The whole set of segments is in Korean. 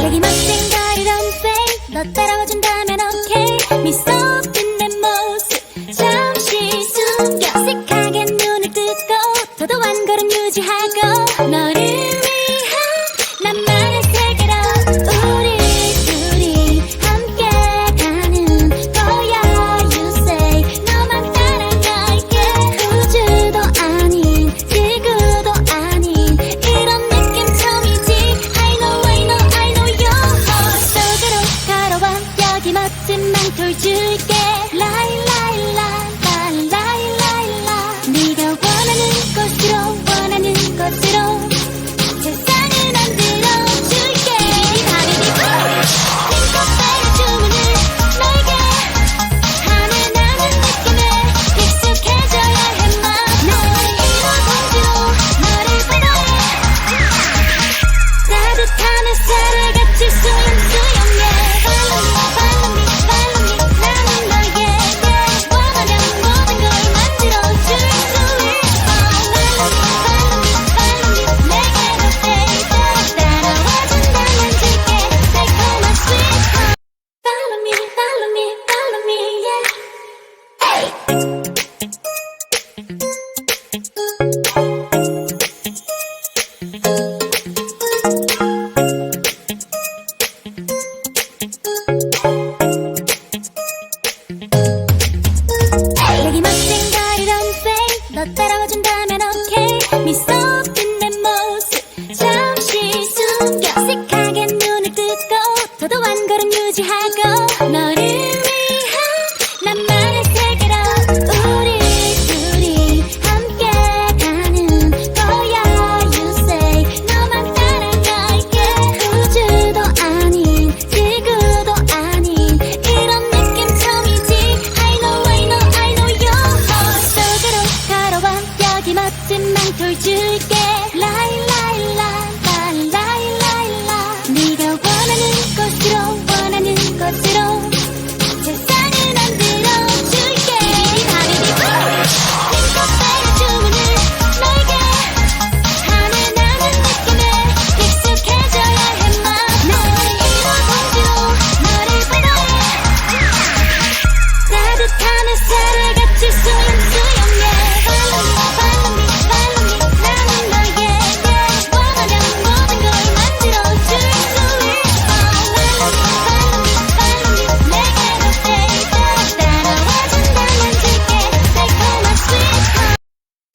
여기 멋진 거리 런웨이 너 따라와준다면 오케이 미소 짓는 모습 잠시 숨겨 색하게 눈을 뜨고 도도한 걸음 유지하고 너를 위한 나만의 세계로 우리 둘이 함께 가는 거야 You say 너만 따라갈게 우주도 아닌 지구도 아닌 이런 느낌 처음이지 I know I know I know your heart 속으로 걸어와 여기 멋진 망토를 줄게 라이 라이 라이 라이 라이 라 네가 원하는 곳으로 세상을 만들어줄게 핑크빛의 주문을 너에게 하늘 나는 느낌에 익숙해져야 해 너를 잃어본지로 너를 바라해 따뜻한 햇살을 같이 수영수영해 Follow me, follow me, follow me 나는 너에게 원하는 모든 걸 만들어줄 수 있어 Follow me, follow me, follow me 내게로 baby 따라와준다면 줄게 달콤한 sweet heart Follow me, follow me, follow me, yeah 여기 멋진 거리 런웨이 너 따라와준다면 오케이 미소 짓는 모습 잠시 숨겨 색하게 눈을 뜨고 도도한 걸음 유지하고 너를 위한 나만의 세계로 우리 둘이 함께 가는 거야 You say 너만 따라갈게 우주도 아닌 지구도 아닌 이런 느낌 처음이지 I know I know I know your heart 속으로 걸어와 여기 멋진 망토를 줄게 라이 라이 라이 라이 라이 라 네가 원하는 곳으로 세상을 만들어줄게 핑크빛의 주문을 너에게 하늘 나는 느낌에 익숙해져야 해 너를 잃어본지로 너를 바라해 따뜻한 햇살을 같이 수영수영해 Follow me, follow me, follow me 나는 너에게 원하는 모든 걸 만들어줄 수 있어 Follow me, follow me, follow me 내게로 baby 따라와준다면 줄게 달콤한 sweet heart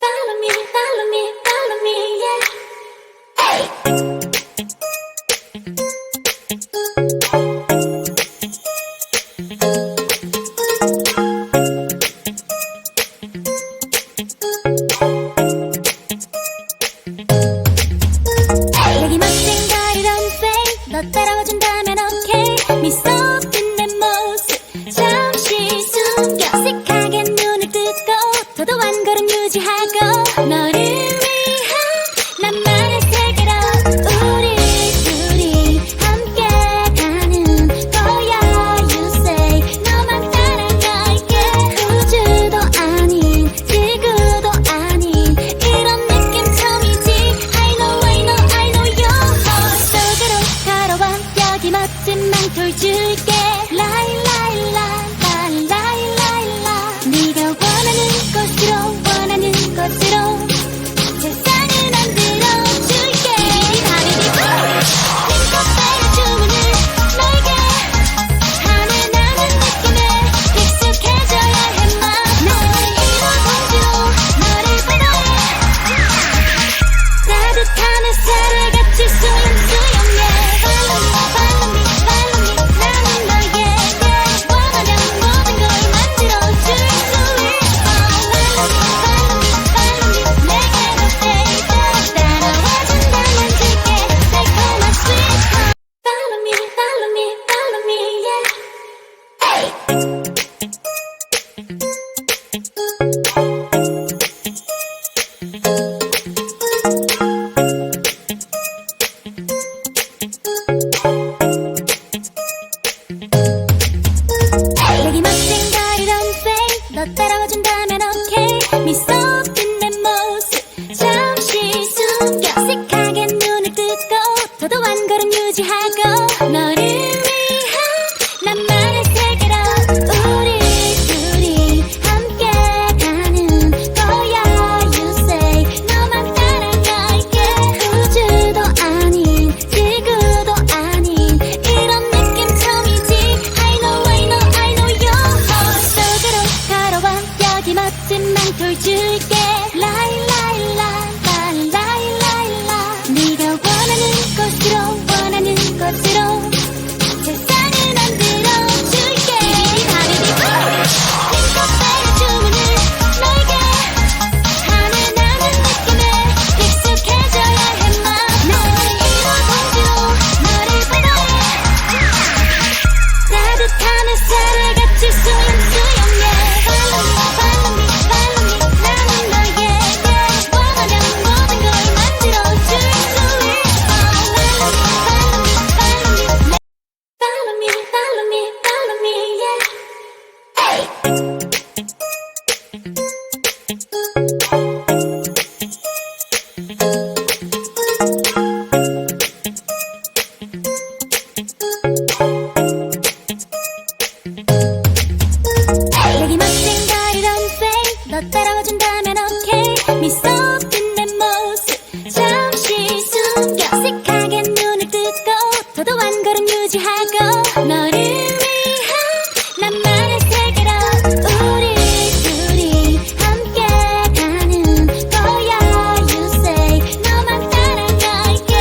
Follow me, follow me, follow me, 여기 멋진 거리 런웨이 너 따라와준다면 오케이 미소 짓는 모습 잠시 숨겨 색하게 눈을 뜨고 도도한 걸음 유지하고 너를 위한 나만의 세계로 우리 둘이 함께 가는 거야 You say 너만 따라갈게 우주도 아닌 지구도 아닌 이런 느낌 처음이지 I know I know I know your heart 속으로 걸어와 어색하게 눈을 뜨고 더도 한 걸음 유지하고 너를 위한 나만의 세계로 우리 둘이 함께 가는 거야. You say 너만 따라갈게. 우주도 아닌 지구도 아닌 이런 느낌 처음이지. I know I know I know your heart 속으로 걸어와. 여기 멋진 망토를 줄게. 네가 원하는 곳으로 세상을 만들어줄게. 하늘이 핑크빛의 주문을 너에게 하늘 나는 느낌에 익숙해져야 해. 너를 잃어보지로 너를 바라해. 따뜻한 햇살을 같이 수영수영해. Follow me follow me 나는 너에게 원하는 모든 걸 만들어줄 수 있어. Follow me, yeah. 여기 멋진 거리 don't fake. 너 따라와준다면 okay. 미소 짓는 모습 잠시 숨겨. 어색하게 눈을 뜨고 더도 한 걸음 유지하고 너를 위한 나만의 세계로 우리 둘이 함께 가는 거야. You say 너만 따라갈게.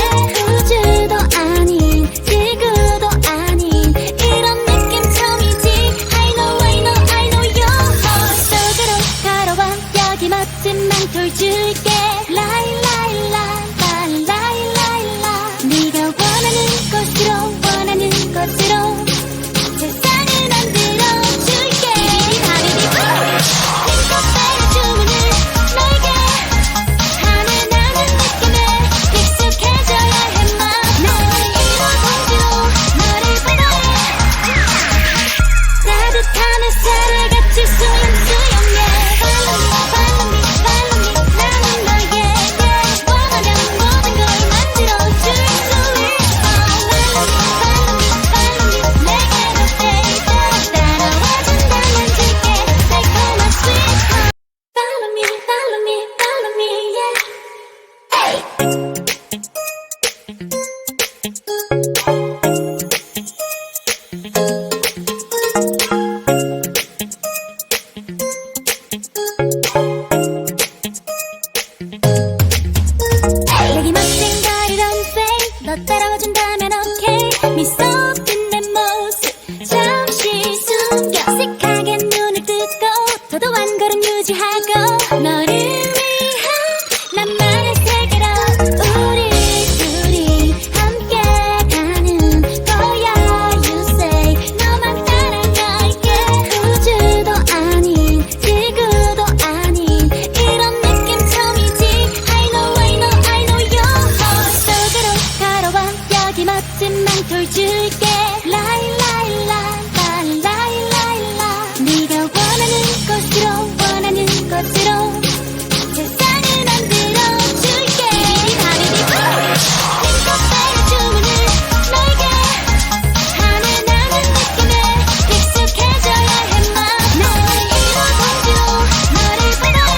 우주도 아닌 지구도 아닌 이런 느낌 처음이지. I know I know I know your heart 속으로 걸어와. 여기 멋진 망토를 줄게. 네가 원하는 곳으로 세상을 만들어줄게. 하늘이 핑크빛의 주문을 너에게 하늘 나는 느낌에 익숙해져야 해. 너를 잃어보지로 너를 바라해. 따뜻한 햇살을 같이 수영수영해. Follow me 나는 너에게 원하는 모든 걸 만들어줄 수 있어. 여기 멋진 거리 don't fake. 너 따라와준다면 okay. 미소 짓는 모습 잠시 숨겨. 어색하게 눈을 뜨고 더도 한 걸음 유지하고 너를 위한 나만의 세계로 우리 둘이 함께 가는 거야. You say 너만 따라갈게. 우주도 아닌 지구도 아닌 이런 느낌 처음이지. I know I know I know your heart 속으로 걸어와. 여기 멋진 망토를 줄게. 네가 원하는 곳으로 세상을 만들어줄게. 하늘이 핑크빛의 주문을 너에게 하늘 나는 느낌에 익숙해져야 해. 너를 잃어보지로 너를 바라해.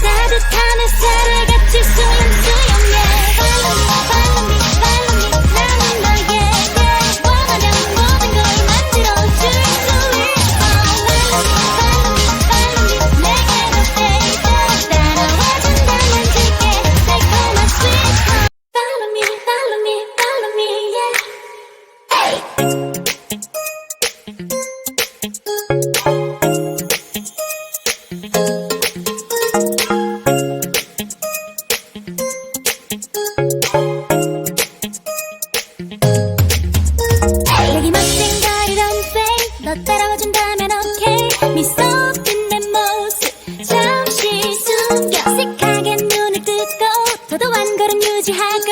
따뜻한 햇살을 같이 수영수영해. Follow me 나는 너에게 원하는 모든 걸 만들어줄 수 있어. 내게로 stay 따라와준다면 줄게. 달콤한 sweet heart. Follow me, yeah. 여기 멋진 거리 don't fake. 너 따라와준다면 okay. 미소 짓는 모습 잠시 숨겨. 어색하게 눈을 뜨고 더도 한 걸음 유지하고